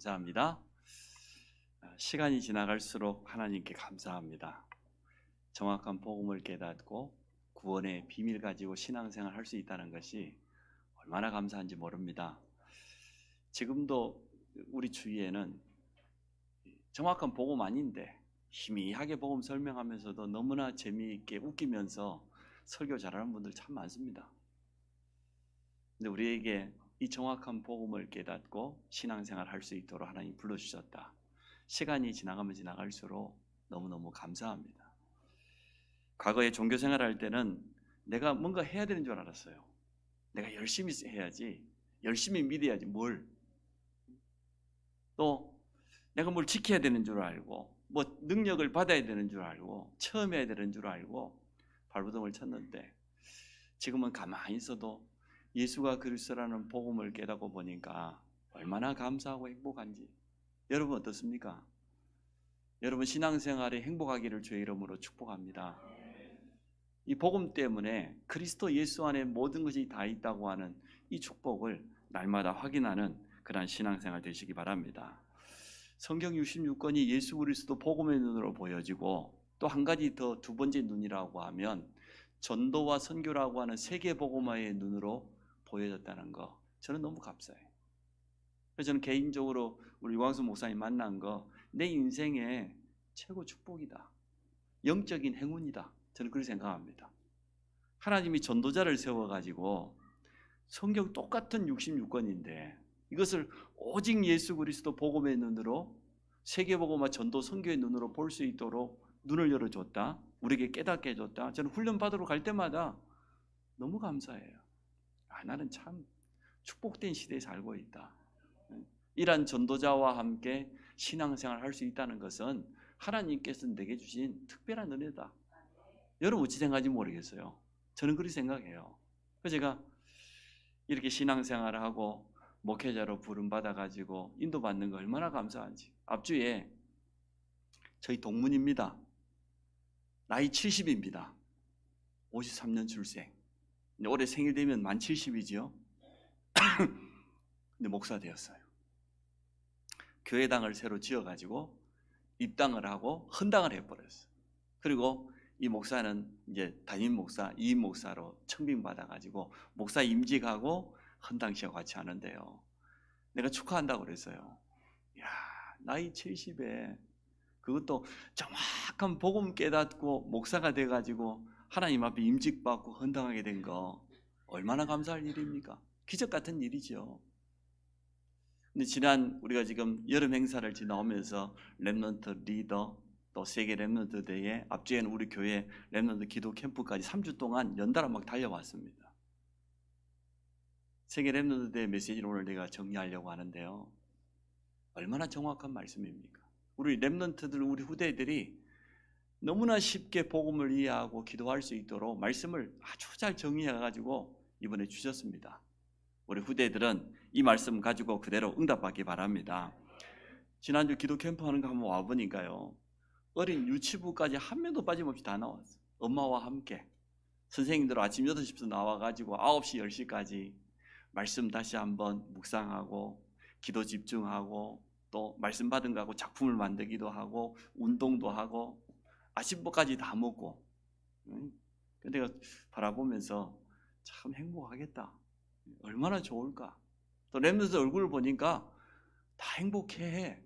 감사합니다. 시간이 지나갈수록 하나님께 감사합니다. 정확한 복음을 깨닫고 구원의 비밀 가지고 신앙생활 할 수 있다는 것이 얼마나 감사한지 모릅니다. 지금도 우리 주위에는 정확한 복음 아닌데 희미하게 복음 설명하면서도 너무나 재미있게 웃기면서 설교 잘하는 분들 참 많습니다. 근데 우리에게 이 정확한 복음을 깨닫고 신앙생활 할 수 있도록 하나님 불러주셨다. 시간이 지나가면 지나갈수록 너무너무 감사합니다. 과거에 종교생활 할 때는 내가 뭔가 해야 되는 줄 알았어요. 내가 열심히 해야지, 열심히 믿어야지 뭘. 또 내가 뭘 지켜야 되는 줄 알고 뭐 능력을 받아야 되는 줄 알고 처음 해야 되는 줄 알고 발버둥을 쳤는데 지금은 가만히 있어도 예수가 그리스도라는 복음을 깨닫고 보니까 얼마나 감사하고 행복한지. 여러분 어떻습니까? 여러분 신앙생활에 행복하기를 주의 이름으로 축복합니다. 이 복음 때문에 그리스도 예수 안에 모든 것이 다 있다고 하는 이 축복을 날마다 확인하는 그런 신앙생활 되시기 바랍니다. 성경 66권이 예수 그리스도 복음의 눈으로 보여지고 또 한 가지 더 두 번째 눈이라고 하면 전도와 선교라고 하는 세계 복음화의 눈으로 보여졌다는 거, 저는 너무 감사해요. 그래서 저는 개인적으로 우리 유광수 목사님 만난 거 내 인생의 최고 축복이다, 영적인 행운이다, 저는 그렇게 생각합니다. 하나님이 전도자를 세워가지고 성경 똑같은 66권인데 이것을 오직 예수 그리스도 복음의 눈으로 세계복음화 전도 선교의 눈으로 볼 수 있도록 눈을 열어줬다, 우리에게 깨닫게 해줬다. 저는 훈련 받으러 갈 때마다 너무 감사해요. 나는 참 축복된 시대에 살고 있다. 이러한 전도자와 함께 신앙생활을 할 수 있다는 것은 하나님께서 내게 주신 특별한 은혜다. 여러분 어찌 생각하는지 모르겠어요. 저는 그렇게 생각해요. 그래서 제가 이렇게 신앙생활을 하고 목회자로 부름받아가지고 인도받는 거 얼마나 감사한지. 앞주에 저희 동문입니다. 나이 70입니다. 53년 출생. 올해 생일 되면 만 70이지요. 근데 목사 되었어요. 교회당을 새로 지어가지고 입당을 하고 헌당을 해버렸어요. 그리고 이 목사는 이제 담임 목사, 이임 목사로 청빙받아가지고 목사 임직하고 헌당식하고 같이 하는데요. 내가 축하한다고 그랬어요. 야, 나이 70에 그것도 정확한 복음 깨닫고 목사가 돼가지고 하나님 앞에 임직받고 헌당하게 된 거 얼마나 감사할 일입니까? 기적 같은 일이죠. 근데 지난 우리가 지금 여름 행사를 지나오면서 렘넌트 리더 또 세계 렘넌트 대회, 앞주에는 우리 교회 렘넌트 기도 캠프까지 3주 동안 연달아 막 달려왔습니다. 세계 렘넌트 대회 메시지를 오늘 내가 정리하려고 하는데요. 얼마나 정확한 말씀입니까? 우리 렘넌트들, 우리 후대들이 너무나 쉽게 복음을 이해하고 기도할 수 있도록 말씀을 아주 잘 정리해가지고 이번에 주셨습니다. 우리 후대들은 이 말씀 가지고 그대로 응답받기 바랍니다. 지난주 기도 캠프 하는 거 한번 와보니까요, 어린 유치부까지 한 명도 빠짐없이 다 나왔어요. 엄마와 함께 선생님들 아침 8시부터 나와가지고 9시, 10시까지 말씀 다시 한번 묵상하고 기도 집중하고 또 말씀 받은 거하고 작품을 만들기도 하고 운동도 하고 아침밥까지 다 먹고. 근데 내가 바라보면서 참 행복하겠다, 얼마나 좋을까. 또 렘넌트 얼굴을 보니까 다 행복해.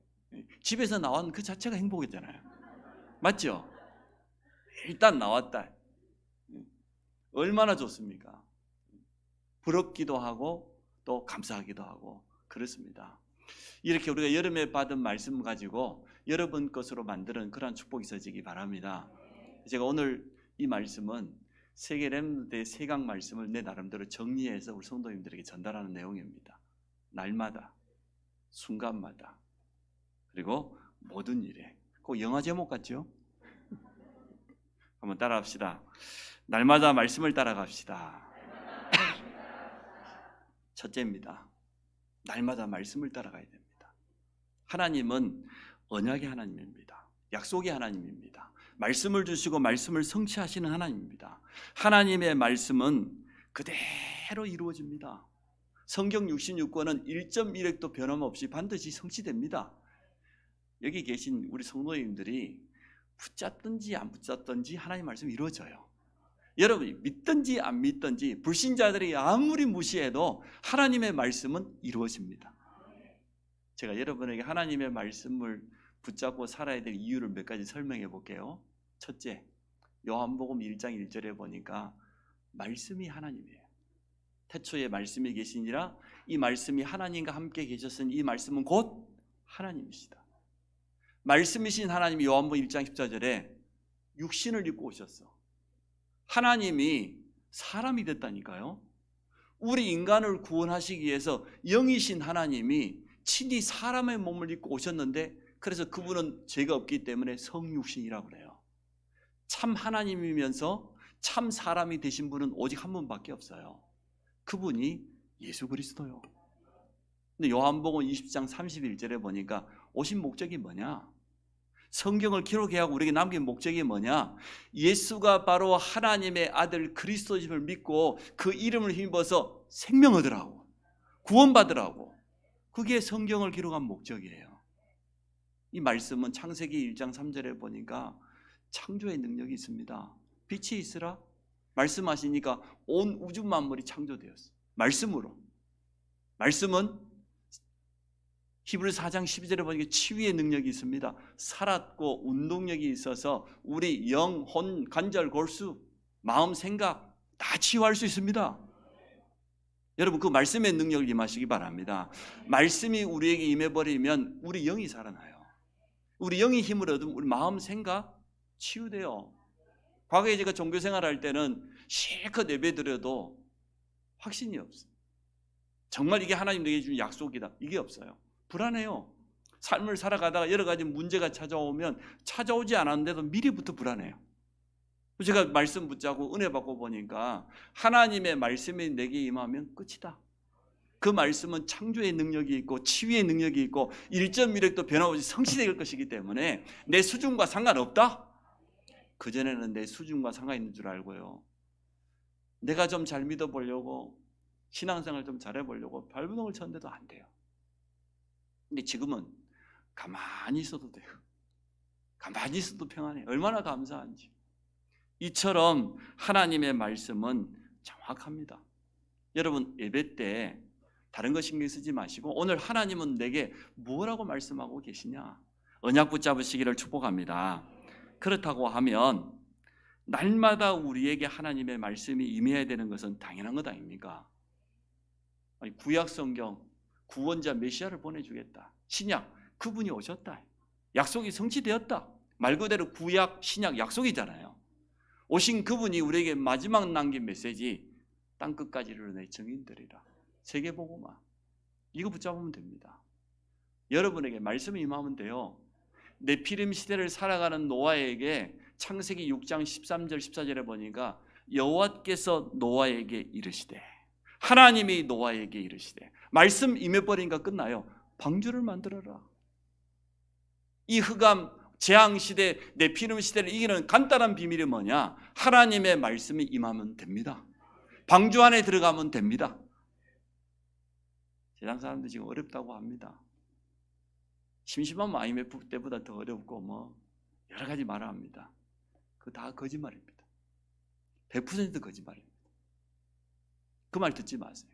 집에서 나온 그 자체가 행복이잖아요. 맞죠? 일단 나왔다. 얼마나 좋습니까? 부럽기도 하고 또 감사하기도 하고 그렇습니다. 이렇게 우리가 여름에 받은 말씀 가지고 여러분 것으로 만드는 그런 축복이 있어지기 바랍니다. 제가 오늘 이 말씀은 세계 렘넌트의 세강 말씀을 내 나름대로 정리해서 우리 성도님들에게 전달하는 내용입니다. 날마다, 순간마다, 그리고 모든 일에. 꼭 영화 제목 같죠? 한번 따라합시다. 날마다 말씀을 따라갑시다. 첫째입니다. 날마다 말씀을 따라가야 됩니다. 하나님은 언약의 하나님입니다. 약속의 하나님입니다. 말씀을 주시고 말씀을 성취하시는 하나님입니다. 하나님의 말씀은 그대로 이루어집니다. 성경 66권은 1.1획도 변함없이 반드시 성취됩니다. 여기 계신 우리 성도님들이 붙잡든지 안 붙잡든지 하나님 말씀이 이루어져요. 여러분이 믿든지 안 믿든지 불신자들이 아무리 무시해도 하나님의 말씀은 이루어집니다. 제가 여러분에게 하나님의 말씀을 붙잡고 살아야 될 이유를 몇 가지 설명해 볼게요. 첫째, 요한복음 1장 1절에 보니까 말씀이 하나님이에요. 태초에 말씀이 계시니라. 이 말씀이 하나님과 함께 계셨으니 이 말씀은 곧 하나님이시다. 말씀이신 하나님이 요한복음 1장 14절에 육신을 입고 오셨어. 하나님이 사람이 됐다니까요. 우리 인간을 구원하시기 위해서 영이신 하나님이 친히 사람의 몸을 입고 오셨는데, 그래서 그분은 죄가 없기 때문에 성육신이라고 그래요. 참 하나님이면서 참 사람이 되신 분은 오직 한 분밖에 없어요. 그분이 예수 그리스도요. 근데 요한복음 20장 31절에 보니까 오신 목적이 뭐냐? 성경을 기록해 하고 우리에게 남긴 목적이 뭐냐? 예수가 바로 하나님의 아들 그리스도심을 믿고 그 이름을 힘입어서 생명 얻으라고, 구원받으라고. 그게 성경을 기록한 목적이에요. 이 말씀은 창세기 1장 3절에 보니까 창조의 능력이 있습니다. 빛이 있으라 말씀하시니까 온 우주 만물이 창조되었어요. 말씀으로. 말씀은 히브리서 4장 12절에 보니까 치유의 능력이 있습니다. 살았고 운동력이 있어서 우리 영, 혼, 관절, 골수, 마음, 생각 다 치유할 수 있습니다. 여러분, 그 말씀의 능력을 임하시기 바랍니다. 말씀이 우리에게 임해버리면 우리 영이 살아나요. 우리 영이 힘을 얻으면 우리 마음, 생각 치유돼요. 과거에 제가 종교생활할 때는 실컷 예배드려도 확신이 없어요. 정말 이게 하나님 내게 주는 약속이다, 이게 없어요. 불안해요. 삶을 살아가다가 여러 가지 문제가 찾아오면 찾아오지 않았는데도 미리부터 불안해요. 제가 말씀 붙잡고 은혜 받고 보니까 하나님의 말씀이 내게 임하면 끝이다. 그 말씀은 창조의 능력이 있고 치유의 능력이 있고 1.1획도 변함없이 성취될 것이기 때문에 내 수준과 상관없다. 그전에는 내 수준과 상관있는 줄 알고요, 내가 좀 잘 믿어보려고 신앙생활 좀 잘해보려고 발버둥을 쳤는데도 안 돼요. 근데 지금은 가만히 있어도 돼요. 가만히 있어도 평안해요. 얼마나 감사한지. 이처럼 하나님의 말씀은 정확합니다. 여러분, 예배 때 다른 거 신경 쓰지 마시고 오늘 하나님은 내게 뭐라고 말씀하고 계시냐, 언약 붙잡으시기를 축복합니다. 그렇다고 하면 날마다 우리에게 하나님의 말씀이 임해야 되는 것은 당연한 것 아닙니까? 아니, 구약 성경 구원자 메시아를 보내주겠다. 신약 그분이 오셨다. 약속이 성취되었다. 말 그대로 구약 신약 약속이잖아요. 오신 그분이 우리에게 마지막 남긴 메시지, 땅끝까지 이르러 내 증인들이라. 세계복음화. 이거 붙잡으면 됩니다. 여러분에게 말씀이 임하면 돼요. 네피림 시대를 살아가는 노아에게 창세기 6장 13절 14절에 보니까 여호와께서 노아에게 이르시되, 하나님이 노아에게 이르시되, 말씀 임해버리니까 끝나요. 방주를 만들어라. 이 흑암 재앙시대 네피림 시대를 이기는 간단한 비밀이 뭐냐? 하나님의 말씀이 임하면 됩니다. 방주 안에 들어가면 됩니다. 세상 사람들 지금 어렵다고 합니다. 심심하면 IMF 때보다 더 어렵고 뭐 여러 가지 말을 합니다. 그거 다 거짓말입니다. 100% 거짓말입니다. 그 말 듣지 마세요.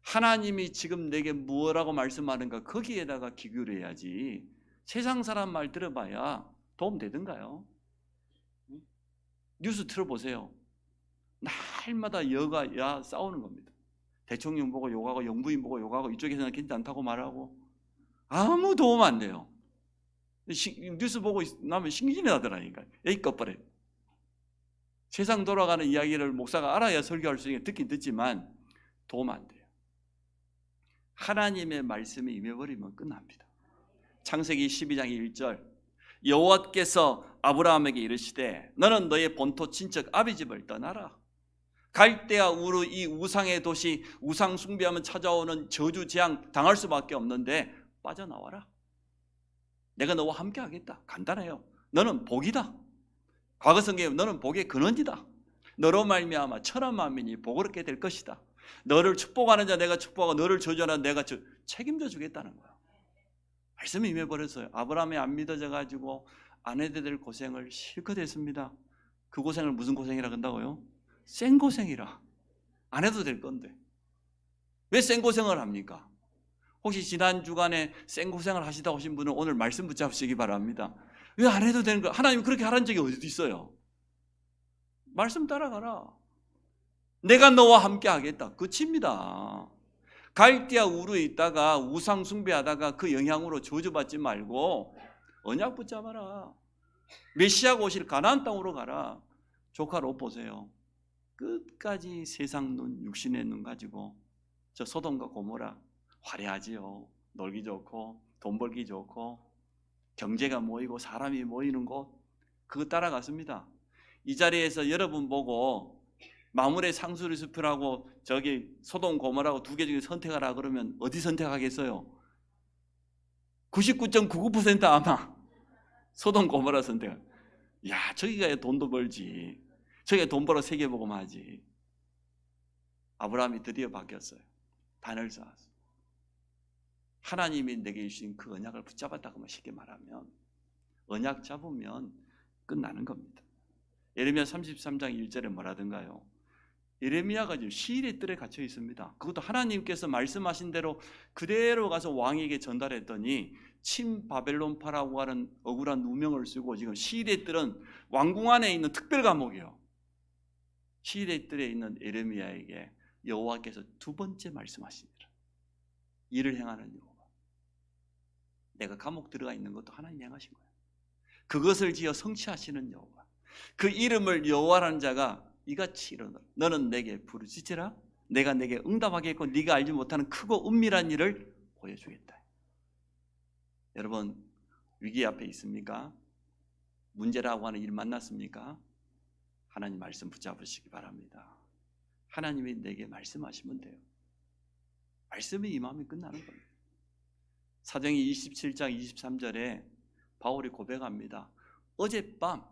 하나님이 지금 내게 뭐라고 말씀하는가 거기에다가 귀 기울여야지 세상 사람 말 들어봐야 도움 되던가요? 뉴스 틀어보세요. 날마다 여가 야 싸우는 겁니다. 대통령 보고 욕하고 영부인 보고 욕하고 이쪽에서는 괜찮다고 말하고 아무 도움 안 돼요. 뉴스 보고 나면 신경이 나더라니까. 에이 꺼버려. 세상 돌아가는 이야기를 목사가 알아야 설교할 수 있게 듣긴 듣지만 도움 안 돼요. 하나님의 말씀이 임해버리면 끝납니다. 창세기 12장 1절 여호와께서 아브라함에게 이르시되 너는 너의 본토 친척 아비 집을 떠나라. 갈대아 우르 이 우상의 도시, 우상 숭배하면 찾아오는 저주 재앙 당할 수밖에 없는데 빠져나와라. 내가 너와 함께 하겠다. 간단해요. 너는 복이다. 과거 성경에 너는 복의 근원이다. 너로 말미암아 천한 만민이 복을 얻게 될 것이다. 너를 축복하는 자 내가 축복하고 너를 저주하는 내가 책임져 주겠다는 거예요. 말씀이 임해버렸어요. 아브라함이 안 믿어져 가지고 아내들 될 고생을 실컷 했습니다. 그 고생을 무슨 고생이라 한다고요? 생고생이라. 안 해도 될 건데 왜 생고생을 합니까? 혹시 지난 주간에 생고생을 하시다 오신 분은 오늘 말씀 붙잡으시기 바랍니다. 왜 안 해도 되는 거야? 하나님 그렇게 하라는 적이 어디 있어요? 말씀 따라가라. 내가 너와 함께 하겠다. 끝입니다. 갈대아 우르에 있다가 우상 숭배하다가 그 영향으로 저주받지 말고 언약 붙잡아라. 메시아가 오실 가나안 땅으로 가라. 조카 롯 보세요. 끝까지 세상 눈, 육신의 눈 가지고 저 소돔과 고모라 화려하지요. 놀기 좋고 돈 벌기 좋고 경제가 모이고 사람이 모이는 곳 그거 따라갔습니다. 이 자리에서 여러분 보고 마물의 상수리 숲이라고 저기 소돔 고모라고 두 개 중에 선택하라 그러면 어디 선택하겠어요? 99.99% 아마 소돔 고모라 선택. 야 저기가 돈도 벌지. 저기가 돈 벌어 세계 복음하지. 아브라함이 드디어 바뀌었어요. 단을 쌓았어요. 하나님이 내게 주신 그 언약을 붙잡았다고 하면 쉽게 말하면 언약 잡으면 끝나는 겁니다. 예레미야 33장 1절에 뭐라든가요? 예레미야가 지금 시일의 뜰에 갇혀 있습니다. 그것도 하나님께서 말씀하신 대로 그대로 가서 왕에게 전달했더니 친 바벨론파라고 하는 억울한 누명을 쓰고 지금 시일의 뜰은 왕궁 안에 있는 특별 감옥이에요. 시일의 뜰에 있는 예레미야에게 여호와께서 두 번째 말씀하시니라. 일을 행하는 여호와. 내가 감옥 들어가 있는 것도 하나님이 행하신 거예요. 그것을 지어 성취하시는 여호와. 그 이름을 여호와라는 자가 이같이 이르노라. 너는 내게 부르짖으라. 내가 내게 응답하겠고 네가 알지 못하는 크고 은밀한 일을 보여주겠다. 여러분 위기 앞에 있습니까? 문제라고 하는 일 만났습니까? 하나님 말씀 붙잡으시기 바랍니다. 하나님이 내게 말씀하시면 돼요. 말씀이 임하면 끝나는 겁니다. 사도행전 27장 23절에 바울이 고백합니다. 어젯밤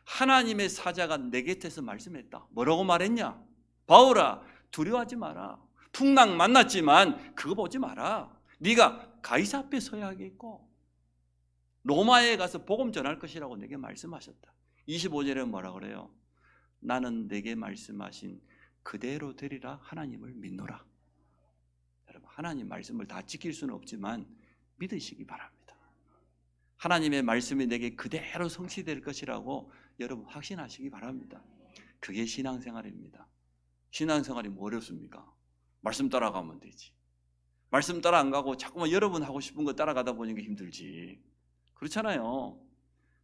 하나님의 사자가 내 곁에서 말씀했다. 뭐라고 말했냐? 바울아 두려워하지 마라. 풍랑 만났지만 그거 보지 마라. 네가 가이사 앞에 서야겠고 로마에 가서 복음 전할 것이라고 내게 말씀하셨다. 25절에 뭐라 그래요? 나는 내게 말씀하신 그대로 되리라 하나님을 믿노라. 여러분 하나님 말씀을 다 지킬 수는 없지만 믿으시기 바랍니다. 하나님의 말씀이 내게 그대로 성취될 것이라고 여러분 확신하시기 바랍니다. 그게 신앙생활입니다. 신앙생활이 뭐 어렵습니까? 말씀 따라가면 되지. 말씀 따라 안 가고 자꾸만 여러분 하고 싶은 거 따라가다 보니까 힘들지. 그렇잖아요.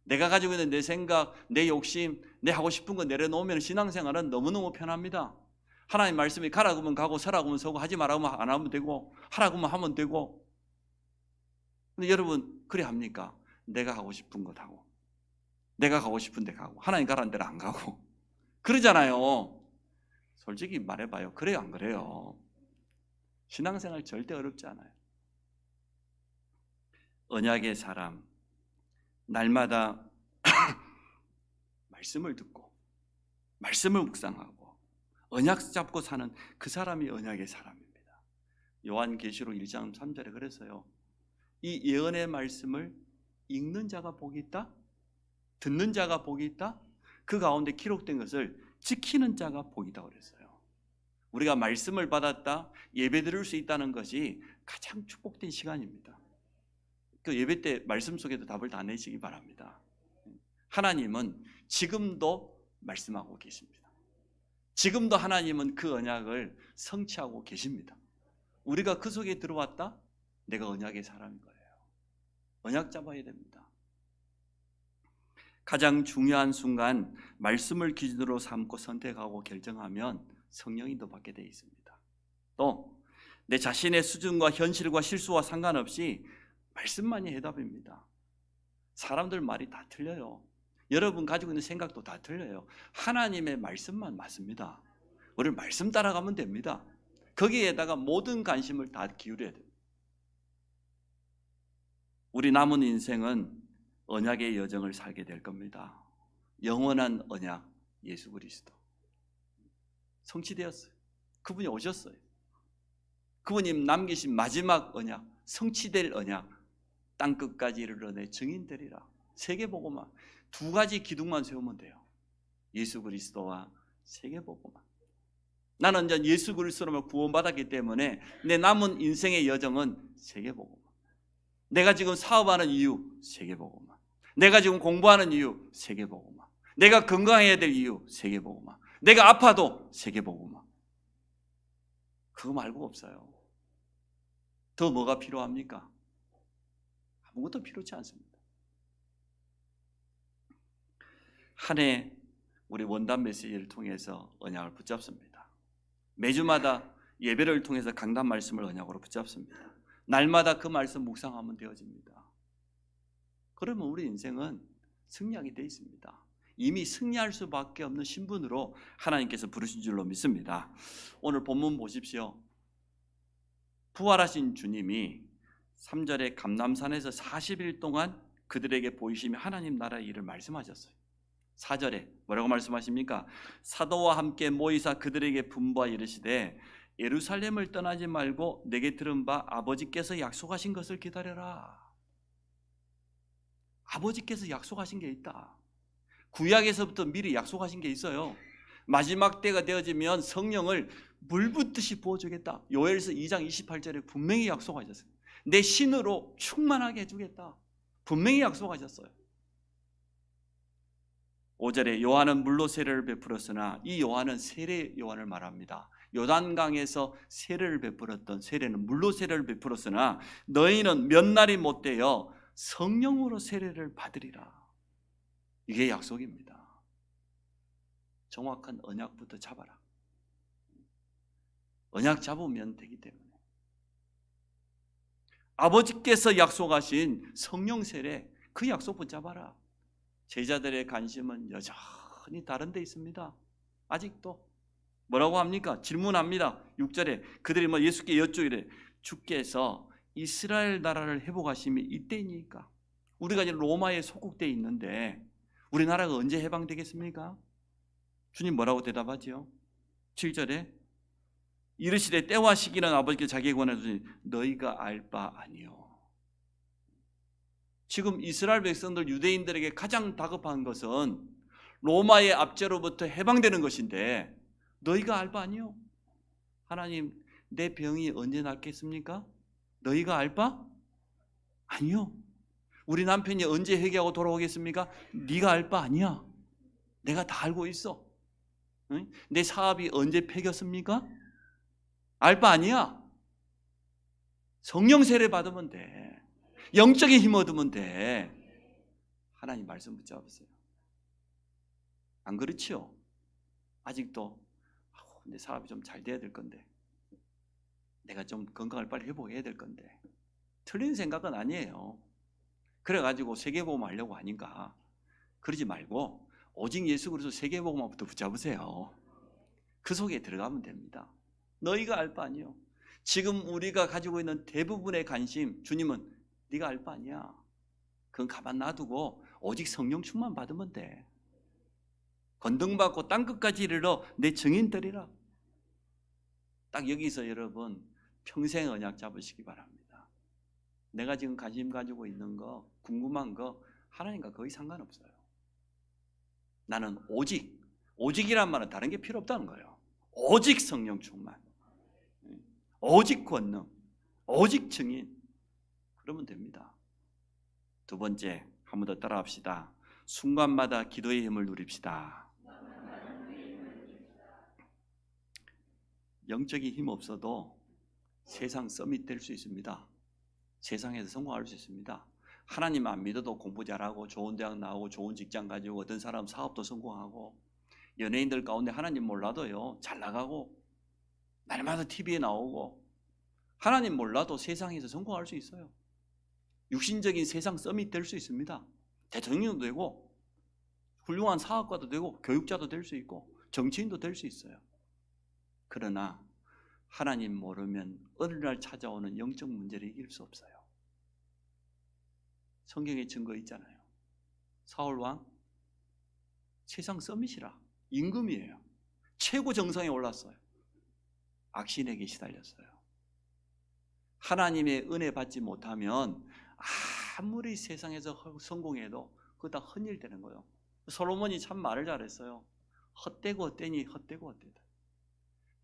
내가 가지고 있는 내 생각, 내 욕심, 내 하고 싶은 거 내려놓으면 신앙생활은 너무너무 편합니다. 하나님 말씀이 가라 그러면 가고 서라 그러면 서고 하지 말라 그러면 안 하면 되고 하라 그러면 하면 되고. 근데 여러분 그래 합니까? 내가 하고 싶은 것 하고 내가 가고 싶은 데 가고 하나님 가라는 데는 안 가고 그러잖아요. 솔직히 말해봐요. 그래요 안 그래요? 신앙생활 절대 어렵지 않아요. 언약의 사람 날마다 말씀을 듣고 말씀을 묵상하고 언약 잡고 사는 그 사람이 언약의 사람입니다. 요한계시록 1장 3절에 그랬어요. 이 예언의 말씀을 읽는 자가 복이 있다. 듣는 자가 복이 있다. 그 가운데 기록된 것을 지키는 자가 복이다 그랬어요. 우리가 말씀을 받았다 예배 드릴 수 있다는 것이 가장 축복된 시간입니다. 그 예배 때 말씀 속에도 답을 다 내시기 바랍니다. 하나님은 지금도 말씀하고 계십니다. 지금도 하나님은 그 언약을 성취하고 계십니다. 우리가 그 속에 들어왔다? 내가 언약의 사람인 거예요. 언약 잡아야 됩니다. 가장 중요한 순간 말씀을 기준으로 삼고 선택하고 결정하면 성령이 더 받게 되어 있습니다. 또 내 자신의 수준과 현실과 실수와 상관없이 말씀만이 해답입니다. 사람들 말이 다 틀려요. 여러분 가지고 있는 생각도 다 틀려요. 하나님의 말씀만 맞습니다. 우리 말씀 따라가면 됩니다. 거기에다가 모든 관심을 다 기울여야 됩니다. 우리 남은 인생은 언약의 여정을 살게 될 겁니다. 영원한 언약 예수 그리스도 성취되었어요. 그분이 오셨어요. 그분이 남기신 마지막 언약, 성취될 언약, 땅끝까지 이르러 내 증인 되리라. 세계복음화. 두 가지 기둥만 세우면 돼요. 예수 그리스도와 세계복음화. 나는 이제 예수 그리스도로 구원받았기 때문에 내 남은 인생의 여정은 세계복음화. 내가 지금 사업하는 이유, 세계복음화. 내가 지금 공부하는 이유, 세계복음화. 내가 건강해야 될 이유, 세계복음화. 내가 아파도 세계복음화. 그거 말고 없어요. 더 뭐가 필요합니까? 아무것도 필요치 않습니다. 한 해 우리 원단 메시지를 통해서 언약을 붙잡습니다. 매주마다 예배를 통해서 강단 말씀을 언약으로 붙잡습니다. 날마다 그 말씀 묵상하면 되어집니다. 그러면 우리 인생은 승리하게 되어 있습니다. 이미 승리할 수밖에 없는 신분으로 하나님께서 부르신 줄로 믿습니다. 오늘 본문 보십시오. 부활하신 주님이 3절에 감람산에서 40일 동안 그들에게 보이시며 하나님 나라의 일을 말씀하셨어요. 4절에 뭐라고 말씀하십니까? 사도와 함께 모이사 그들에게 분부하 이르시되 예루살렘을 떠나지 말고 내게 들은 바 아버지께서 약속하신 것을 기다려라. 아버지께서 약속하신 게 있다. 구약에서부터 미리 약속하신 게 있어요. 마지막 때가 되어지면 성령을 물 붓듯이 부어주겠다. 요엘서 2장 28절에 분명히 약속하셨어요. 내 신으로 충만하게 해주겠다. 분명히 약속하셨어요. 5절에 요한은 물로 세례를 베풀었으나 이 요한은 세례 요한을 말합니다. 요단강에서 세례를 베풀었던 세례는 물로 세례를 베풀었으나 너희는 몇 날이 못되어 성령으로 세례를 받으리라. 이게 약속입니다. 정확한 언약부터 잡아라. 언약 잡으면 되기 때문에 아버지께서 약속하신 성령 세례 그 약속 붙잡아라. 제자들의 관심은 여전히 다른 데 있습니다. 아직도 뭐라고 합니까? 질문합니다. 6절에 그들이 예수께 여쭈이래. 주께서 이스라엘 나라를 회복하심이 이때이니까. 우리가 이제 로마에 속국되어 있는데 우리나라가 언제 해방되겠습니까? 주님 뭐라고 대답하지요? 7절에 이르시되 때와 시기는 아버지께서 자기에게 권하시니 너희가 알 바 아니요. 지금 이스라엘 백성들 유대인들에게 가장 다급한 것은 로마의 압제로부터 해방되는 것인데 너희가 알 바 아니요. 하나님 내 병이 언제 낫겠습니까? 너희가 알 바 아니요. 우리 남편이 언제 회개하고 돌아오겠습니까? 네가 알 바 아니야. 내가 다 알고 있어. 응? 내 사업이 언제 폐겼습니까? 알 바 아니야. 성령 세례 받으면 돼. 영적인 힘 얻으면 돼. 하나님 말씀 붙잡으세요. 안 그렇지요? 아직도 내 사업이 좀 잘 돼야 될 건데, 내가 좀 건강을 빨리 회복해야 될 건데. 틀린 생각은 아니에요. 그래가지고 세계복음 하려고 하니까 그러지 말고 오직 예수 그리스도 세계복음부터 붙잡으세요. 그 속에 들어가면 됩니다. 너희가 알 바 아니요. 지금 우리가 가지고 있는 대부분의 관심, 주님은 네가 알 바 아니야. 그건 가만 놔두고 오직 성령 충만 받으면 돼. 건등받고 땅끝까지 이르러 내 증인 되리라. 딱 여기서 여러분 평생 언약 잡으시기 바랍니다. 내가 지금 관심 가지고 있는 거, 궁금한 거 하나님과 거의 상관없어요. 나는 오직이란 말은 다른 게 필요 없다는 거예요. 오직 성령 충만, 오직 권능, 오직 증인. 그러면 됩니다. 두 번째, 한 번 더 따라합시다. 순간마다 기도의 힘을 누립시다. 영적인 힘 없어도 세상 서밋 될 수 있습니다. 세상에서 성공할 수 있습니다. 하나님 안 믿어도 공부 잘하고 좋은 대학 나오고 좋은 직장 가지고 어떤 사람 사업도 성공하고 연예인들 가운데 하나님 몰라도요 잘 나가고 날마다 TV에 나오고 하나님 몰라도 세상에서 성공할 수 있어요. 육신적인 세상 서밋 될 수 있습니다. 대통령도 되고 훌륭한 사업가도 되고 교육자도 될 수 있고 정치인도 될 수 있어요. 그러나 하나님 모르면 어느 날 찾아오는 영적 문제를 이길 수 없어요. 성경에 증거 있잖아요. 사울왕 세상 서밋이라 임금이에요. 최고 정상에 올랐어요. 악신에게 시달렸어요. 하나님의 은혜 받지 못하면 아무리 세상에서 성공해도 그거 다 헛일되는 거예요. 솔로몬이 참 말을 잘했어요. 헛되고 헛되니 헛되고 헛되다.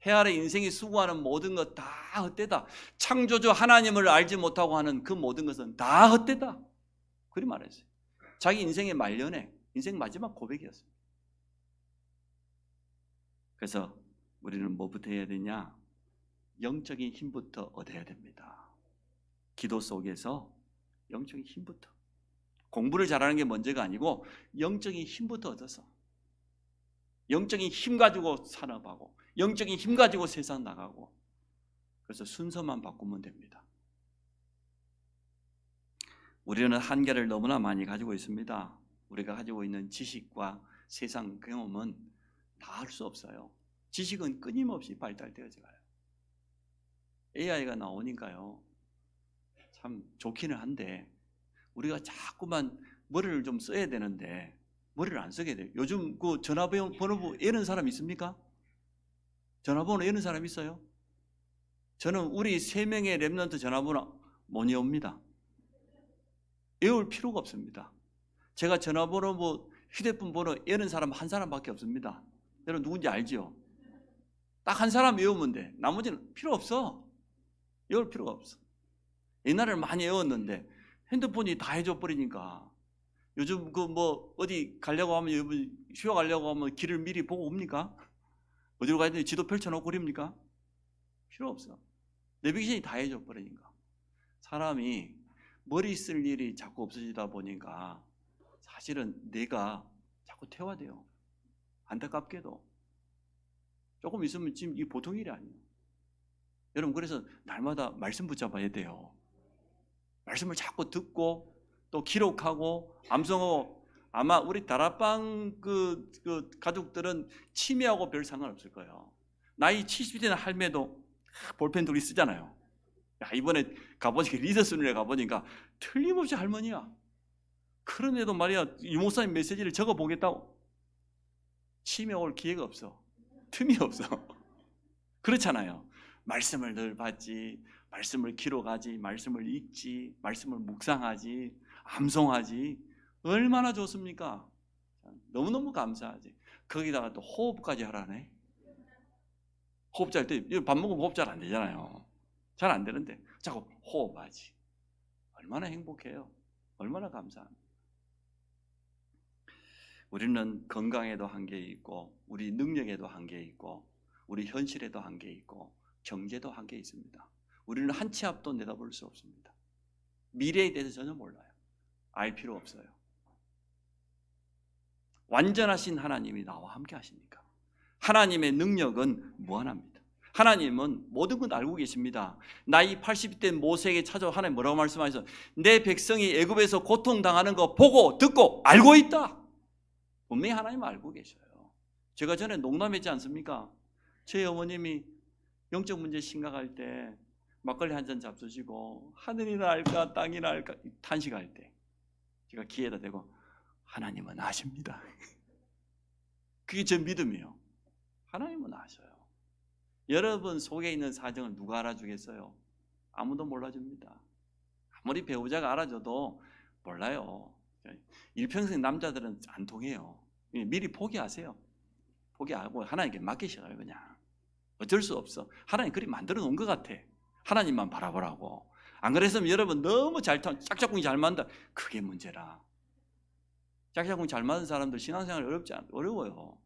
해 아래 인생이 수고하는 모든 것 다 헛되다. 창조주 하나님을 알지 못하고 하는 그 모든 것은 다 헛되다. 그리 말했어요. 자기 인생의 말년에 인생 마지막 고백이었습니다. 그래서 우리는 뭐부터 해야 되냐? 영적인 힘부터 얻어야 됩니다. 기도 속에서 영적인 힘부터. 공부를 잘하는 게 문제가 아니고 영적인 힘부터 얻어서 영적인 힘 가지고 산업하고 영적인 힘 가지고 세상 나가고 그래서 순서만 바꾸면 됩니다. 우리는 한계를 너무나 많이 가지고 있습니다. 우리가 가지고 있는 지식과 세상 경험은 다 할 수 없어요. 지식은 끊임없이 발달되어져 가요. AI가 나오니까요. 참 좋기는 한데 우리가 자꾸만 머리를 좀 써야 되는데 머리를 안 쓰게 돼요. 요즘 그 전화번호 외우는 사람 있습니까? 전화번호 외우는 사람 있어요? 저는 우리 3명의 랩런트 전화번호 못 외웁니다. 외울 필요가 없습니다. 제가 전화번호 휴대폰 번호 외우는 사람 한 사람밖에 없습니다. 여러분 누군지 알죠? 딱 한 사람 외우면 돼. 나머지는 필요 없어. 외울 필요가 없어. 옛날에는 많이 외웠는데 핸드폰이 다 해줘 버리니까 요즘 어디 가려고 하면 여러분 휴가 가려고 하면 길을 미리 보고 옵니까? 어디로 가야 되는지 지도 펼쳐놓고 그럽니까? 필요 없어. 내비게이션이 다 해줘 버리니까 사람이 머리 쓸 일이 자꾸 없어지다 보니까 사실은 내가 자꾸 퇴화돼요. 안타깝게도 조금 있으면 지금 이 보통 일이 아니에요. 여러분 그래서 날마다 말씀 붙잡아야 돼요. 말씀을 자꾸 듣고 또 기록하고 암송하고 아마 우리 다락방 그 가족들은 치매하고 별 상관없을 거예요. 나이 70이 되는 할매도 볼펜 둘이 쓰잖아요. 야, 이번에 가보니까 리더스룸에 가보니까 틀림없이 할머니야. 그런데도 말이야 유목사님 메시지를 적어보겠다고. 치매 올 기회가 없어. 틈이 없어. 그렇잖아요. 말씀을 늘 받지, 말씀을 기록하지, 말씀을 읽지, 말씀을 묵상하지, 암송하지. 얼마나 좋습니까? 너무너무 감사하지. 거기다가 또 호흡까지 하라네. 호흡 잘 때 밥 먹으면 호흡 잘 안 되잖아요. 잘 안 되는데 자꾸 호흡하지. 얼마나 행복해요. 얼마나 감사합니다. 우리는 건강에도 한계 있고 우리 능력에도 한계 있고 우리 현실에도 한계 있고 경제도 한계 있습니다. 우리는 한 치 앞도 내다볼 수 없습니다. 미래에 대해서 전혀 몰라요. 알 필요 없어요. 완전하신 하나님이 나와 함께 하시니까. 하나님의 능력은 무한합니다. 하나님은 모든 것 알고 계십니다. 나이 80이 된 모세에게 찾아와 하나님 뭐라고 말씀하셔서 내 백성이 애굽에서 고통당하는 거 보고 듣고 알고 있다. 분명히 하나님 알고 계셔요. 제가 전에 농담했지 않습니까? 제 어머님이 영적 문제 심각할 때 막걸리 한 잔 잡수시고 하늘이나 알까 땅이나 알까 탄식할 때 제가 귀에다 대고 하나님은 아십니다. 그게 제 믿음이에요. 하나님은 아셔요. 여러분 속에 있는 사정을 누가 알아주겠어요? 아무도 몰라줍니다. 아무리 배우자가 알아줘도 몰라요. 일평생 남자들은 안 통해요. 미리 포기하세요. 포기하고 하나님께 맡기셔요. 그냥 어쩔 수 없어. 하나님 그리 만들어 놓은 것 같아. 하나님만 바라보라고. 안 그랬으면 여러분 너무 짝짝꿍이 잘 맞는다. 그게 문제라. 짝짝꿍 잘 맞는 사람들 신앙생활 어려워요.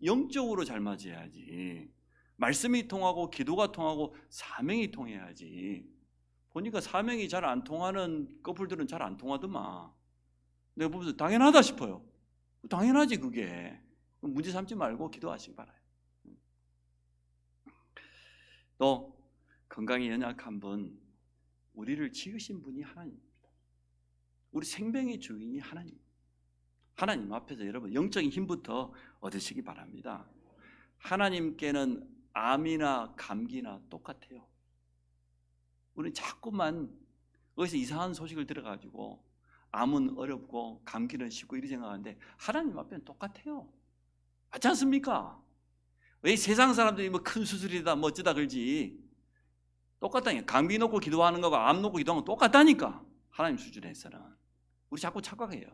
영적으로 잘 맞아야지. 말씀이 통하고 기도가 통하고 사명이 통해야지. 보니까 사명이 잘 안 통하는 커플들은 잘 안 통하더만. 내가 보면서 당연하다 싶어요. 당연하지 그게. 문제 삼지 말고 기도하시기 바라요. 또 건강이 연약한 분, 우리를 지으신 분이 하나님입니다. 우리 생명의 주인이 하나님. 하나님 앞에서 여러분 영적인 힘부터 얻으시기 바랍니다. 하나님께는 암이나 감기나 똑같아요. 우리는 자꾸만 어디서 이상한 소식을 들어가지고 암은 어렵고 감기는 쉽고 이렇게 생각하는데 하나님 앞에는 똑같아요. 맞지 않습니까? 왜 세상 사람들이 뭐 큰 수술이다 뭐 어쩌다 그러지? 똑같다니까. 강비 놓고 기도하는 거고 암 놓고 기도하는 거 똑같다니까. 하나님 수준에서는. 우리 자꾸 착각해요.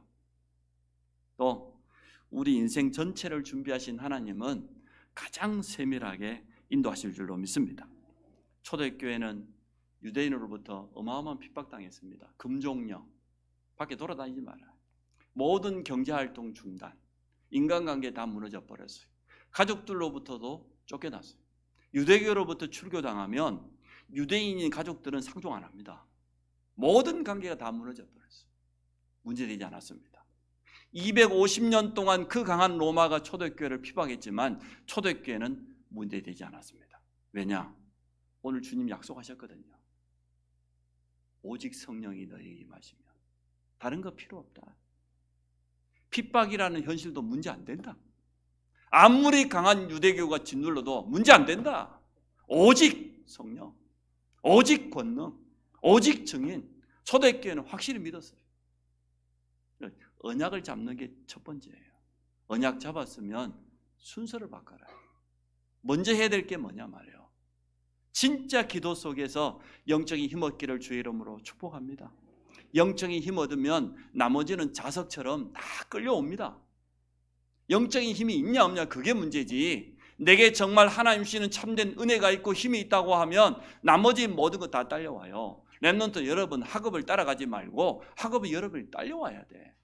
또 우리 인생 전체를 준비하신 하나님은 가장 세밀하게 인도하실 줄로 믿습니다. 초대교회는 유대인으로부터 어마어마한 핍박당했습니다. 금종령, 밖에 돌아다니지 마라. 모든 경제활동 중단, 인간관계 다 무너져 버렸어요. 가족들로부터도 쫓겨났어요. 유대교로부터 출교당하면 유대인인 가족들은 상종 안 합니다. 모든 관계가 다 무너져 버렸어요. 문제되지 않았습니다. 250년 동안 그 강한 로마가 초대교회를 핍박했지만 초대교회는 문제되지 않았습니다. 왜냐? 오늘 주님 약속하셨거든요. 오직 성령이 너희에게 임하시면 다른 거 필요 없다. 핍박이라는 현실도 문제 안 된다. 아무리 강한 유대교가 짓눌러도 문제 안 된다. 오직 성령, 오직 권능, 오직 증인. 초대교회는 확실히 믿었어요. 언약을 잡는 게 첫 번째예요. 언약 잡았으면 순서를 바꿔라. 먼저 해야 될 게 뭐냐 말이에요. 진짜 기도 속에서 영적인 힘 얻기를 주의 이름으로 축복합니다. 영적인 힘 얻으면 나머지는 자석처럼 다 끌려옵니다. 영적인 힘이 있냐 없냐 그게 문제지. 내게 정말 하나님 주시는 참된 은혜가 있고 힘이 있다고 하면 나머지 모든 거 다 딸려와요. 렘넌트 여러분 학업을 따라가지 말고 학업이 여러분이 딸려와야 돼.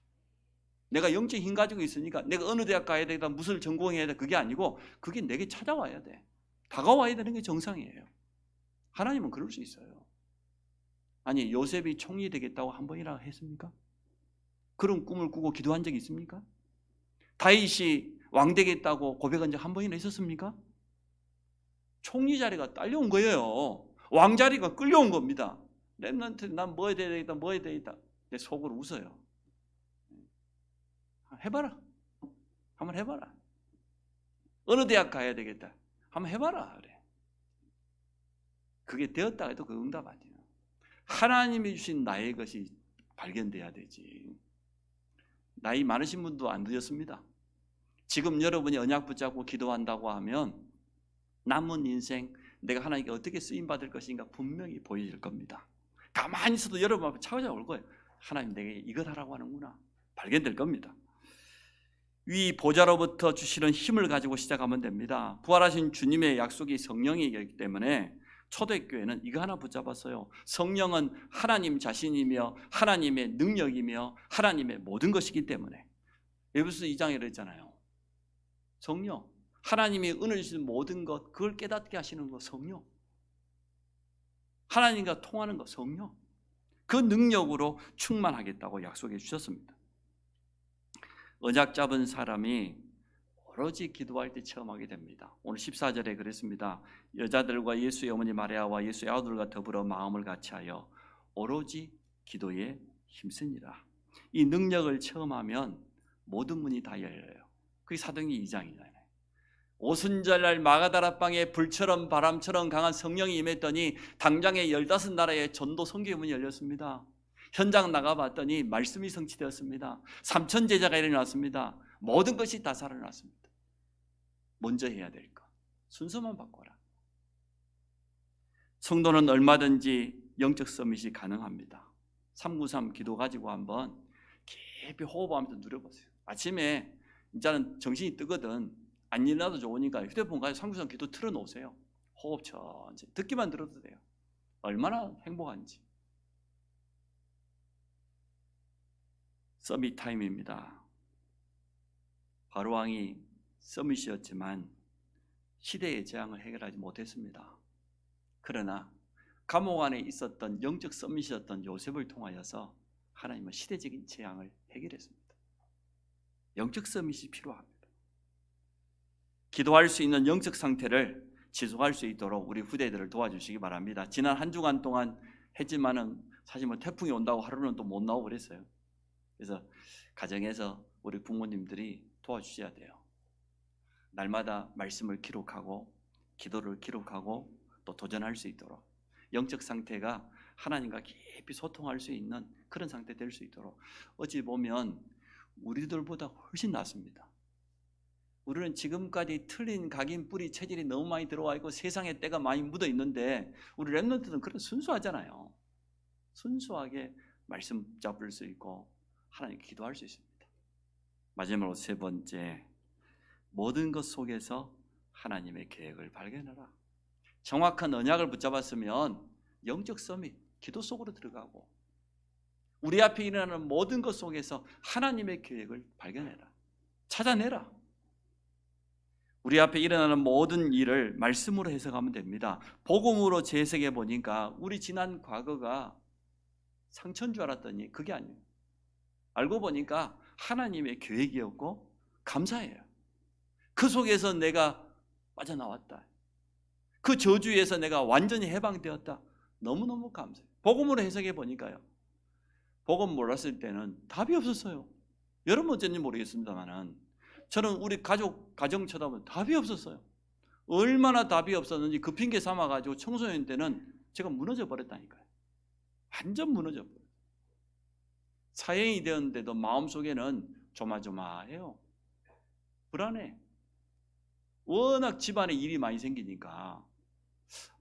내가 영적인 힘 가지고 있으니까 내가 어느 대학 가야 되다 무엇을 전공해야 돼 그게 아니고 그게 내게 찾아와야 돼. 다가와야 되는 게 정상이에요. 하나님은 그럴 수 있어요. 아니 요셉이 총리 되겠다고 한 번이나 했습니까? 그런 꿈을 꾸고 기도한 적이 있습니까? 다윗이 왕 되겠다고 고백한 적 한 번이나 있었습니까? 총리 자리가 딸려온 거예요. 왕 자리가 끌려온 겁니다. 렘넌트 난 뭐 해야 되겠다 뭐 해야 되겠다. 내 속으로 웃어요. 해봐라. 한번 해봐라. 어느 대학 가야 되겠다. 한번 해봐라. 그래. 그게 되었다 해도 그 응답 아니에요. 하나님이 주신 나의 것이 발견돼야 되지. 나이 많으신 분도 안 되었습니다. 지금 여러분이 언약 붙잡고 기도한다고 하면 남은 인생 내가 하나님께 어떻게 쓰임받을 것인가 분명히 보여질 겁니다. 가만히 있어도 여러분 앞에 찾아올 거예요. 하나님 내게 이것 하라고 하는구나. 발견될 겁니다. 위 보좌로부터 주시는 힘을 가지고 시작하면 됩니다. 부활하신 주님의 약속이 성령이기 때문에 초대교회는 이거 하나 붙잡았어요. 성령은 하나님 자신이며 하나님의 능력이며 하나님의 모든 것이기 때문에. 에베소서 2장에 그랬잖아요. 성령, 하나님이 은혜 주신 모든 것 그걸 깨닫게 하시는 거 성령. 하나님과 통하는 거 성령. 그 능력으로 충만하겠다고 약속해 주셨습니다. 언약 잡은 사람이 오로지 기도할 때 체험하게 됩니다. 오늘 14절에 그랬습니다. 여자들과 예수의 어머니 마리아와 예수의 아들과 더불어 마음을 같이하여 오로지 기도에 힘쓰니라. 이 능력을 체험하면 모든 문이 다 열려요. 그게 사도행전 2장이잖아요. 오순절날 마가다라방에 불처럼 바람처럼 강한 성령이 임했더니 당장에 15나라의 전도 선교의 문이 열렸습니다. 현장 나가봤더니 말씀이 성취되었습니다. 3천 제자가 일어났습니다. 모든 것이 다 살아났습니다. 먼저 해야 될 것 순서만 바꿔라. 성도는 얼마든지 영적 서밋이 가능합니다. 393 기도 가지고 한번 깊이 호흡하면서 누려보세요. 아침에 이제는 정신이 뜨거든. 안 일어나도 좋으니까 휴대폰 가지고 393 기도 틀어놓으세요. 호흡 천천히 듣기만 들어도 돼요. 얼마나 행복한지. 서밋 타임입니다. 바로왕이 서밋이었지만 시대의 재앙을 해결하지 못했습니다. 그러나 감옥 안에 있었던 영적 서밋이었던 요셉을 통하여서 하나님은 시대적인 재앙을 해결했습니다. 영적 서밋이 필요합니다. 기도할 수 있는 영적 상태를 지속할 수 있도록 우리 후대들을 도와주시기 바랍니다. 지난 한 주간 동안 했지만은 사실 뭐 태풍이 온다고 하루는 또 못 나오고 그랬어요. 그래서 가정에서 우리 부모님들이 도와주셔야 돼요. 날마다 말씀을 기록하고 기도를 기록하고 또 도전할 수 있도록 영적 상태가 하나님과 깊이 소통할 수 있는 그런 상태 될 수 있도록 어찌 보면 우리들보다 훨씬 낫습니다. 우리는 지금까지 틀린 각인 뿌리 체질이 너무 많이 들어와 있고 세상에 때가 많이 묻어 있는데 우리 렘넌트는 그런 순수하잖아요. 순수하게 말씀 잡을 수 있고 하나님께 기도할 수 있습니다. 마지막으로 세 번째, 모든 것 속에서 하나님의 계획을 발견하라. 정확한 언약을 붙잡았으면 영적 서밋, 기도 속으로 들어가고 우리 앞에 일어나는 모든 것 속에서 하나님의 계획을 발견해라. 찾아내라. 우리 앞에 일어나는 모든 일을 말씀으로 해석하면 됩니다. 복음으로 재해석해 보니까 우리 지난 과거가 상처인 줄 알았더니 그게 아니에요. 알고 보니까 하나님의 계획이었고 감사해요. 그 속에서 내가 빠져나왔다. 그 저주에서 내가 완전히 해방되었다. 너무너무 감사해요. 복음으로 해석해 보니까요, 복음 몰랐을 때는 답이 없었어요. 여러분 어쩐지 모르겠습니다만 저는 우리 가정 쳐다보면 답이 없었어요. 얼마나 답이 없었는지 그 핑계 삼아가지고 청소년 때는 제가 무너져 버렸다니까요. 완전 무너져 버렸어요. 사형이 되었는데도 마음속에는 조마조마해요. 불안해. 워낙 집안에 일이 많이 생기니까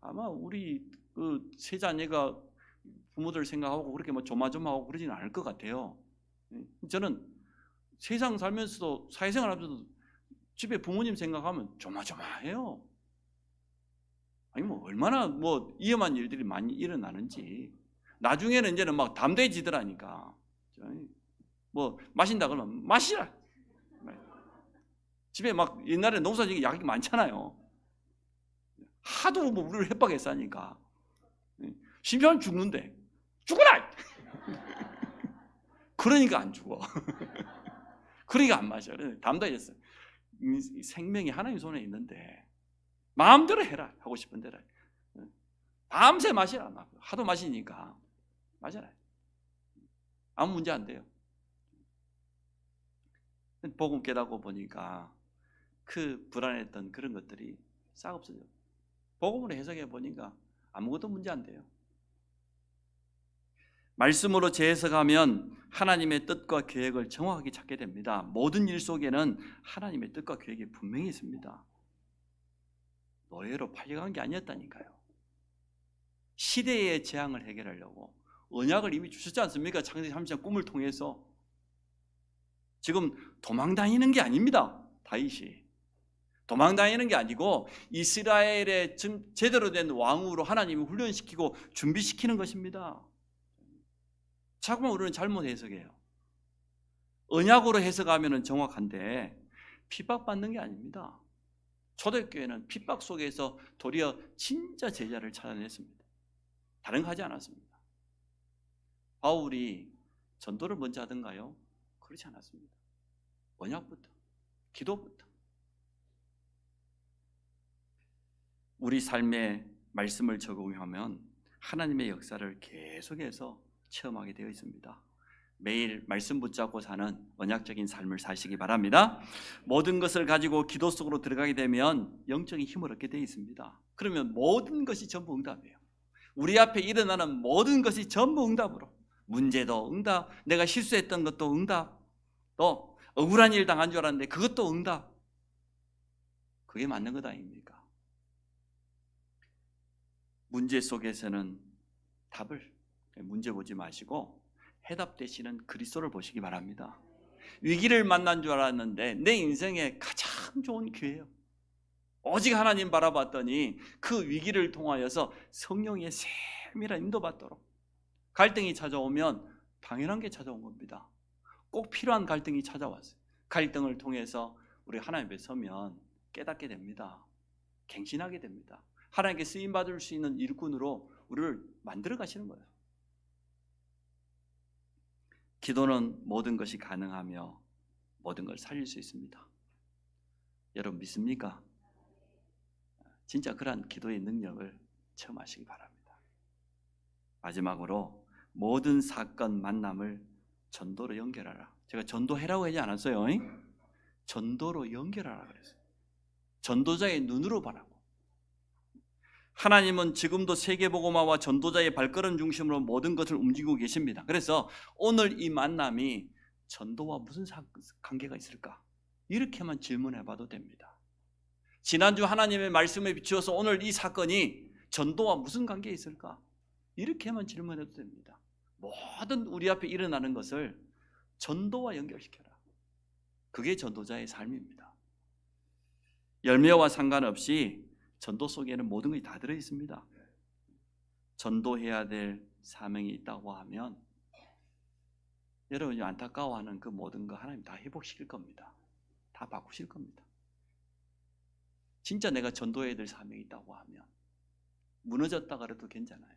아마 우리 그 세 자녀가 부모들 생각하고 그렇게 뭐 조마조마하고 그러지는 않을 것 같아요. 저는 세상 살면서도 사회생활 하면서도 집에 부모님 생각하면 조마조마해요. 아니 뭐 얼마나 뭐 위험한 일들이 많이 일어나는지. 나중에는 이제는 막 담대해지더라니까. 뭐 마신다 그러면 마시라. 집에 막 옛날에 농사지기 약이 많잖아요. 하도 뭐 우리를 협박해서 하니까 심지어는 죽는데 죽어라. 그러니까 안 죽어. 그러니까 안 마셔. 담대해졌어요. 생명이 하나님 손에 있는데 마음대로 해라. 하고 싶은 대로 밤새 마시라. 하도 마시니까 마셔라. 아무 문제 안 돼요. 복음 깨닫고 보니까 그 불안했던 그런 것들이 싹 없어져요. 복음으로 해석해 보니까 아무것도 문제 안 돼요. 말씀으로 재해석하면 하나님의 뜻과 계획을 정확하게 찾게 됩니다. 모든 일 속에는 하나님의 뜻과 계획이 분명히 있습니다. 노예로 팔려간 게 아니었다니까요. 시대의 재앙을 해결하려고 언약을 이미 주셨지 않습니까? 창세기 30장 꿈을 통해서. 지금 도망다니는 게 아닙니다. 다윗이 도망다니는 게 아니고 이스라엘의 제대로 된 왕으로 하나님이 훈련시키고 준비시키는 것입니다. 자꾸만 우리는 잘못 해석해요. 언약으로 해석하면 정확한데 핍박받는 게 아닙니다. 초대교회는 핍박 속에서 도리어 진짜 제자를 찾아냈습니다. 다른 거 하지 않았습니다. 바울이 전도를 먼저 하던가요? 그렇지 않았습니다. 언약부터, 기도부터. 우리 삶에 말씀을 적용하면 하나님의 역사를 계속해서 체험하게 되어 있습니다. 매일 말씀 붙잡고 사는 언약적인 삶을 사시기 바랍니다. 모든 것을 가지고 기도 속으로 들어가게 되면 영적인 힘을 얻게 되어 있습니다. 그러면 모든 것이 전부 응답이에요. 우리 앞에 일어나는 모든 것이 전부 응답으로. 문제도 응답, 내가 실수했던 것도 응답, 또 억울한 일 당한 줄 알았는데 그것도 응답. 그게 맞는 것 아닙니까? 문제 속에서는 답을 문제 보지 마시고 해답 되시는 그리스도를 보시기 바랍니다. 위기를 만난 줄 알았는데 내 인생의 가장 좋은 기회예요. 오직 하나님 바라봤더니 그 위기를 통하여서 성령의 세밀한 인도받도록. 갈등이 찾아오면 당연한 게 찾아온 겁니다. 꼭 필요한 갈등이 찾아왔어요. 갈등을 통해서 우리 하나님 앞에 서면 깨닫게 됩니다. 갱신하게 됩니다. 하나님께 쓰임받을 수 있는 일꾼으로 우리를 만들어 가시는 거예요. 기도는 모든 것이 가능하며 모든 걸 살릴 수 있습니다. 여러분 믿습니까? 진짜 그러한 기도의 능력을 체험하시기 바랍니다. 마지막으로 모든 사건 만남을 전도로 연결하라. 제가 전도해라고 하지 않았어요. 전도로 연결하라 그랬어요. 전도자의 눈으로 바라고. 하나님은 지금도 세계복음화와 전도자의 발걸음 중심으로 모든 것을 움직이고 계십니다. 그래서 오늘 이 만남이 전도와 무슨 관계가 있을까? 이렇게만 질문해 봐도 됩니다. 지난주 하나님의 말씀에 비추어서 오늘 이 사건이 전도와 무슨 관계가 있을까? 이렇게만 질문해도 됩니다. 모든 우리 앞에 일어나는 것을 전도와 연결시켜라. 그게 전도자의 삶입니다. 열매와 상관없이 전도 속에는 모든 것이 다 들어있습니다. 전도해야 될 사명이 있다고 하면 여러분이 안타까워하는 그 모든 거 하나님 다 회복시킬 겁니다. 다 바꾸실 겁니다. 진짜 내가 전도해야 될 사명이 있다고 하면 무너졌다 그래도 괜찮아요.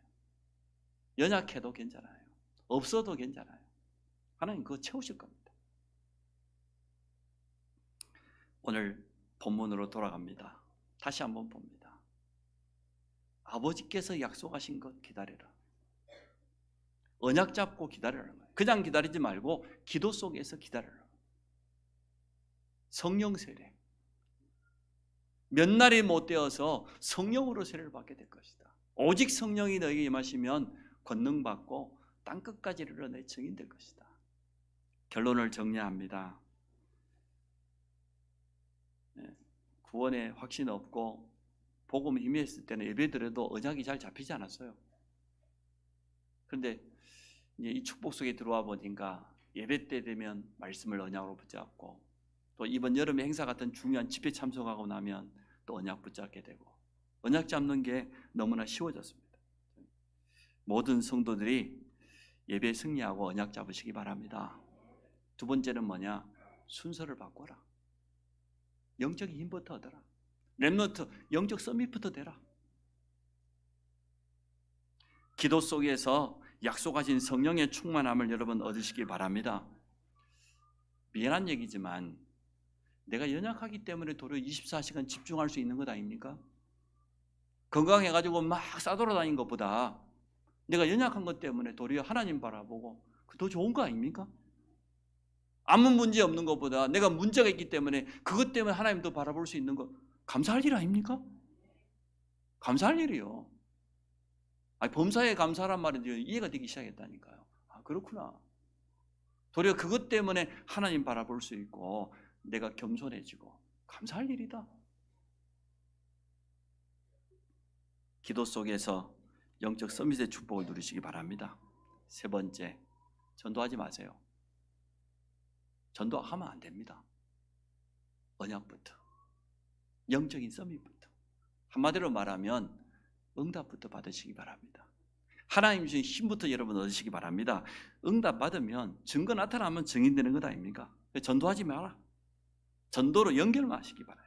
연약해도 괜찮아요. 없어도 괜찮아요. 하나님 그거 채우실 겁니다. 오늘 본문으로 돌아갑니다. 다시 한번 봅니다. 아버지께서 약속하신 것 기다려라. 언약 잡고 기다리라는 거예요. 그냥 기다리지 말고 기도 속에서 기다리라. 성령 세례. 몇 날이 못 되어서 성령으로 세례를 받게 될 것이다. 오직 성령이 너에게 임하시면 권능 받고 땅 끝까지 이르러 내 증인 될 것이다. 결론을 정리합니다. 구원에 확신 없고 복음에 힘있을 때는 예배드려도 언약이 잘 잡히지 않았어요. 그런데 이 축복 속에 들어와 보니까 예배 때 되면 말씀을 언약으로 붙잡고 또 이번 여름 행사 같은 중요한 집회 참석하고 나면 또 언약 붙잡게 되고 언약 잡는 게 너무나 쉬워졌습니다. 모든 성도들이 예배 승리하고 언약 잡으시기 바랍니다. 두 번째는 뭐냐? 순서를 바꿔라. 영적인 힘부터 얻어라. 렘넌트 영적 서밋부터 되라. 기도 속에서 약속하신 성령의 충만함을 여러분 얻으시기 바랍니다. 미안한 얘기지만 내가 연약하기 때문에 도리어 24시간 집중할 수 있는 것 아닙니까? 건강해가지고 막 싸돌아다닌 것보다 내가 연약한 것 때문에 도리어 하나님 바라보고 더 좋은 거 아닙니까? 아무 문제 없는 것보다 내가 문제가 있기 때문에 그것 때문에 하나님도 바라볼 수 있는 거 감사할 일 아닙니까? 감사할 일이요. 범사에 감사란 말은 이해가 되기 시작했다니까요. 아, 그렇구나. 도리어 그것 때문에 하나님 바라볼 수 있고 내가 겸손해지고 감사할 일이다. 기도 속에서 영적 서밋의 축복을 누리시기 바랍니다. 세 번째, 전도하지 마세요. 전도하면 안 됩니다. 언약부터, 영적인 서밋부터, 한마디로 말하면 응답부터 받으시기 바랍니다. 하나님 주신 힘부터 여러분 얻으시기 바랍니다. 응답 받으면 증거 나타나면 증인되는 것 아닙니까? 전도하지 마라. 전도로 연결만 하시기 바라요.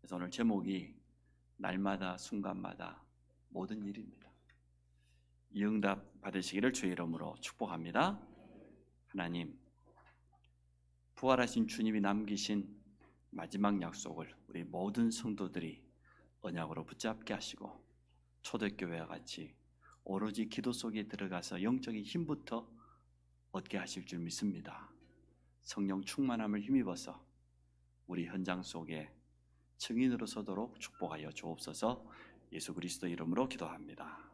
그래서 오늘 제목이 날마다 순간마다 모든 일입니다. 이 응답 받으시기를 주의 이름으로 축복합니다. 하나님, 부활하신 주님이 남기신 마지막 약속을 우리 모든 성도들이 언약으로 붙잡게 하시고 초대교회와 같이 오로지 기도 속에 들어가서 영적인 힘부터 얻게 하실 줄 믿습니다. 성령 충만함을 힘입어서 우리 현장 속에 증인으로 서도록 축복하여 주옵소서. 예수 그리스도 이름으로 기도합니다.